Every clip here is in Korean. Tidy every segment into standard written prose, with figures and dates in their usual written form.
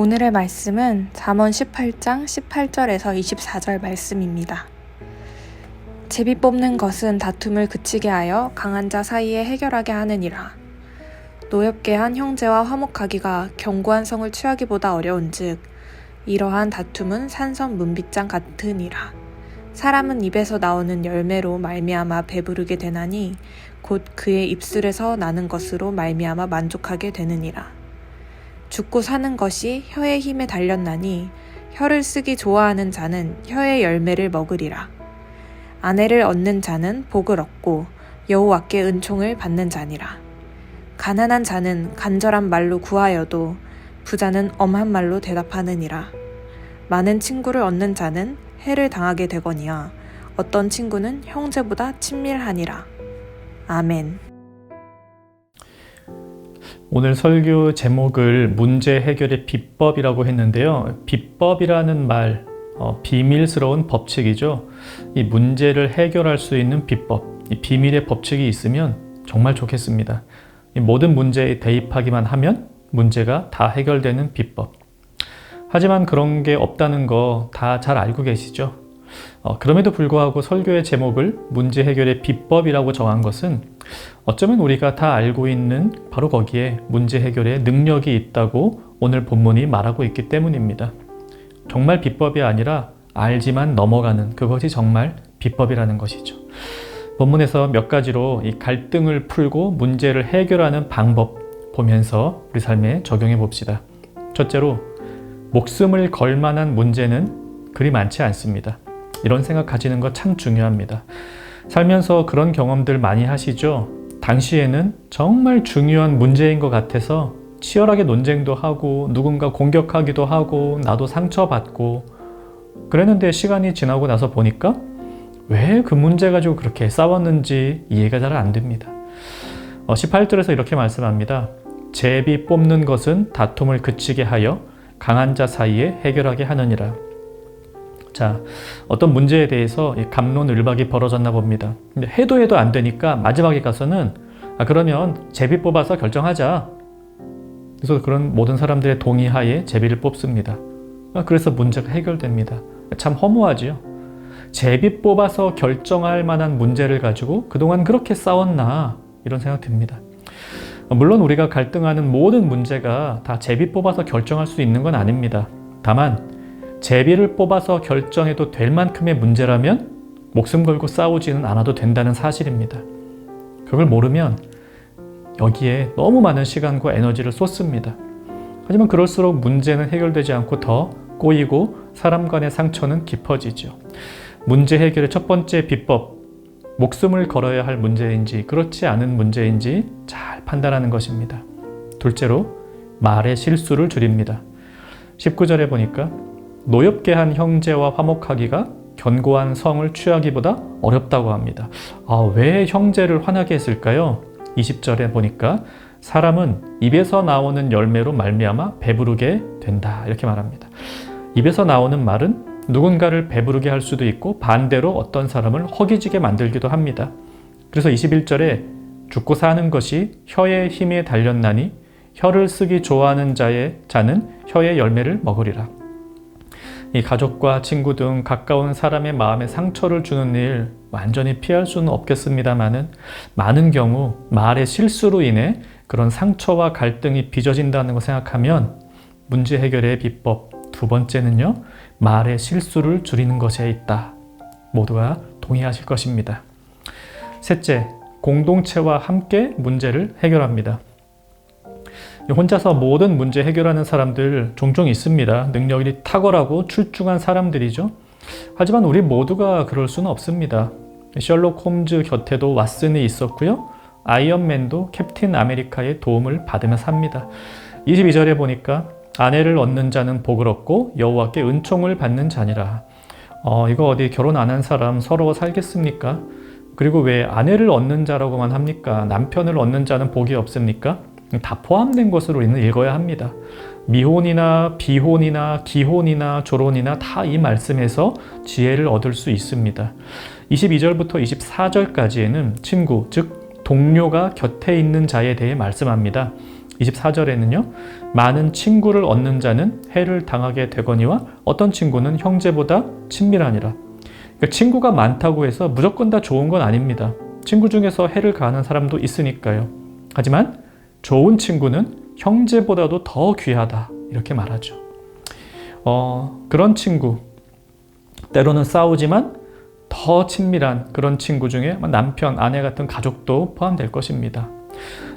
오늘의 말씀은 잠언 18장 18절에서 24절 말씀입니다. 제비 뽑는 것은 다툼을 그치게 하여 강한 자 사이에 해결하게 하느니라. 노엽게 한 형제와 화목하기가 견고한 성을 취하기보다 어려운즉 이러한 다툼은 산성 문빗장 같으니라. 사람은 입에서 나오는 열매로 말미암아 배부르게 되나니 곧 그의 입술에서 나는 것으로 말미암아 만족하게 되느니라. 죽고 사는 것이 혀의 힘에 달렸나니 혀를 쓰기 좋아하는 자는 혀의 열매를 먹으리라. 아내를 얻는 자는 복을 얻고 여호와께 은총을 받는 자니라. 가난한 자는 간절한 말로 구하여도 부자는 엄한 말로 대답하느니라. 많은 친구를 얻는 자는 해를 당하게 되거니와 어떤 친구는 형제보다 친밀하니라. 아멘. 오늘 설교 제목을 문제 해결의 비법이라고 했는데요. 비법이라는 말, 비밀스러운 법칙이죠. 이 문제를 해결할 수 있는 비법, 이 비밀의 법칙이 있으면 정말 좋겠습니다. 이 모든 문제에 대입하기만 하면 문제가 다 해결되는 비법. 하지만 그런 게 없다는 거 다 잘 알고 계시죠? 그럼에도 불구하고 설교의 제목을 문제 해결의 비법이라고 정한 것은 어쩌면 우리가 다 알고 있는 바로 거기에 문제 해결의 능력이 있다고 오늘 본문이 말하고 있기 때문입니다. 정말 비법이 아니라 알지만 넘어가는 그것이 정말 비법이라는 것이죠. 본문에서 몇 가지로 이 갈등을 풀고 문제를 해결하는 방법 보면서 우리 삶에 적용해 봅시다. 첫째로, 목숨을 걸 만한 문제는 그리 많지 않습니다. 이런 생각 가지는 거 참 중요합니다. 살면서 그런 경험들 많이 하시죠? 당시에는 정말 중요한 문제인 것 같아서 치열하게 논쟁도 하고 누군가 공격하기도 하고 나도 상처받고 그랬는데 시간이 지나고 나서 보니까 왜 그 문제 가지고 그렇게 싸웠는지 이해가 잘 안 됩니다. 18절에서 이렇게 말씀합니다. 제비 뽑는 것은 다툼을 그치게 하여 강한 자 사이에 해결하게 하느니라. 자, 어떤 문제에 대해서 갑론을박이 벌어졌나 봅니다. 근데 해도 안 되니까 마지막에 가서는 그러면 제비 뽑아서 결정하자. 그래서 그런 모든 사람들의 동의하에 제비를 뽑습니다. 그래서 문제가 해결됩니다. 참 허무하지요. 제비 뽑아서 결정할 만한 문제를 가지고 그동안 그렇게 싸웠나 이런 생각 듭니다. 물론 우리가 갈등하는 모든 문제가 다 제비 뽑아서 결정할 수 있는 건 아닙니다. 다만 제비를 뽑아서 결정해도 될 만큼의 문제라면 목숨 걸고 싸우지는 않아도 된다는 사실입니다. 그걸 모르면 여기에 너무 많은 시간과 에너지를 쏟습니다. 하지만 그럴수록 문제는 해결되지 않고 더 꼬이고 사람 간의 상처는 깊어지죠. 문제 해결의 첫 번째 비법, 목숨을 걸어야 할 문제인지 그렇지 않은 문제인지 잘 판단하는 것입니다. 둘째로, 말의 실수를 줄입니다. 19절에 보니까 노엽게 한 형제와 화목하기가 견고한 성을 취하기보다 어렵다고 합니다. 왜 형제를 화나게 했을까요? 20절에 보니까 사람은 입에서 나오는 열매로 말미암아 배부르게 된다 이렇게 말합니다. 입에서 나오는 말은 누군가를 배부르게 할 수도 있고 반대로 어떤 사람을 허기지게 만들기도 합니다. 그래서 21절에 죽고 사는 것이 혀의 힘에 달렸나니 혀를 쓰기 좋아하는 자는 혀의 열매를 먹으리라. 이 가족과 친구 등 가까운 사람의 마음에 상처를 주는 일 완전히 피할 수는 없겠습니다만은 많은 경우 말의 실수로 인해 그런 상처와 갈등이 빚어진다는 걸 생각하면 문제 해결의 비법 두 번째는요, 말의 실수를 줄이는 것에 있다. 모두가 동의하실 것입니다. 셋째, 공동체와 함께 문제를 해결합니다. 혼자서 모든 문제 해결하는 사람들 종종 있습니다. 능력이 탁월하고 출중한 사람들이죠. 하지만 우리 모두가 그럴 수는 없습니다. 셜록 홈즈 곁에도 왓슨이 있었고요. 아이언맨도 캡틴 아메리카의 도움을 받으며 삽니다. 22절에 보니까 아내를 얻는 자는 복을 얻고 여호와께 은총을 받는 자니라. 이거 어디 결혼 안 한 사람 서로 살겠습니까? 그리고 왜 아내를 얻는 자라고만 합니까? 남편을 얻는 자는 복이 없습니까? 다 포함된 것으로 우리는 읽어야 합니다. 미혼이나 비혼이나 기혼이나 조론이나 다 이 말씀에서 지혜를 얻을 수 있습니다. 22절부터 24절까지에는 친구, 즉 동료가 곁에 있는 자에 대해 말씀합니다. 24절에는요. 많은 친구를 얻는 자는 해를 당하게 되거니와 어떤 친구는 형제보다 친밀하니라. 그러니까 친구가 많다고 해서 무조건 다 좋은 건 아닙니다. 친구 중에서 해를 가하는 사람도 있으니까요. 하지만 좋은 친구는 형제보다도 더 귀하다 이렇게 말하죠. 그런 친구, 때로는 싸우지만 더 친밀한 그런 친구 중에 남편, 아내 같은 가족도 포함될 것입니다.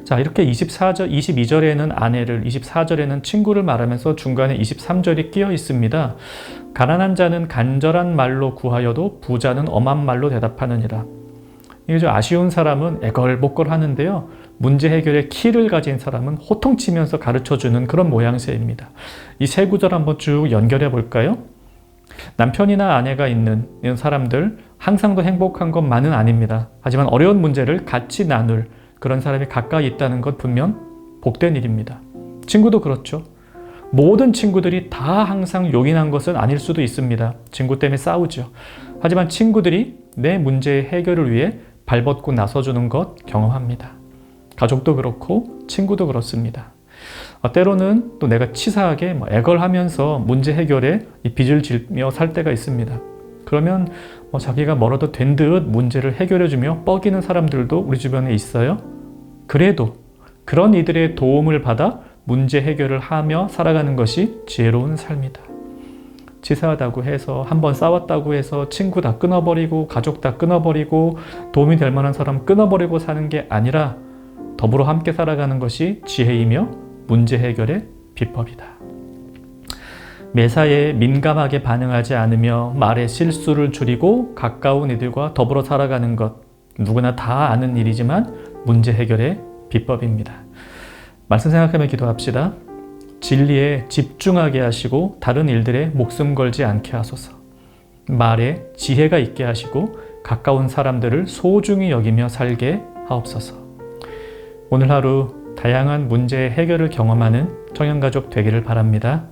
자, 이렇게 22절에는 아내를, 24절에는 친구를 말하면서 중간에 23절이 끼어 있습니다. 가난한 자는 간절한 말로 구하여도 부자는 엄한 말로 대답하느니라. 이게 좀 아쉬운 사람은 애걸복걸 하는데요. 문제 해결의 키를 가진 사람은 호통치면서 가르쳐주는 그런 모양새입니다. 이 세 구절 한번 쭉 연결해 볼까요? 남편이나 아내가 있는 이런 사람들 항상 더 행복한 것만은 아닙니다. 하지만 어려운 문제를 같이 나눌 그런 사람이 가까이 있다는 것 분명 복된 일입니다. 친구도 그렇죠. 모든 친구들이 다 항상 용인한 것은 아닐 수도 있습니다. 친구 때문에 싸우죠. 하지만 친구들이 내 문제의 해결을 위해 발벗고 나서주는 것 경험합니다. 가족도 그렇고 친구도 그렇습니다. 때로는 또 내가 치사하게 애걸하면서 문제 해결에 빚을 지며 살 때가 있습니다. 그러면 자기가 뭐라도 된 듯 문제를 해결해주며 뻐기는 사람들도 우리 주변에 있어요. 그래도 그런 이들의 도움을 받아 문제 해결을 하며 살아가는 것이 지혜로운 삶이다. 치사하다고 해서 한번 싸웠다고 해서 친구 다 끊어버리고 가족 다 끊어버리고 도움이 될 만한 사람 끊어버리고 사는 게 아니라 더불어 함께 살아가는 것이 지혜이며 문제 해결의 비법이다. 매사에 민감하게 반응하지 않으며 말의 실수를 줄이고 가까운 이들과 더불어 살아가는 것, 누구나 다 아는 일이지만 문제 해결의 비법입니다. 말씀 생각하며 기도합시다. 진리에 집중하게 하시고 다른 일들에 목숨 걸지 않게 하소서. 말에 지혜가 있게 하시고 가까운 사람들을 소중히 여기며 살게 하옵소서. 오늘 하루 다양한 문제의 해결을 경험하는 청년가족 되기를 바랍니다.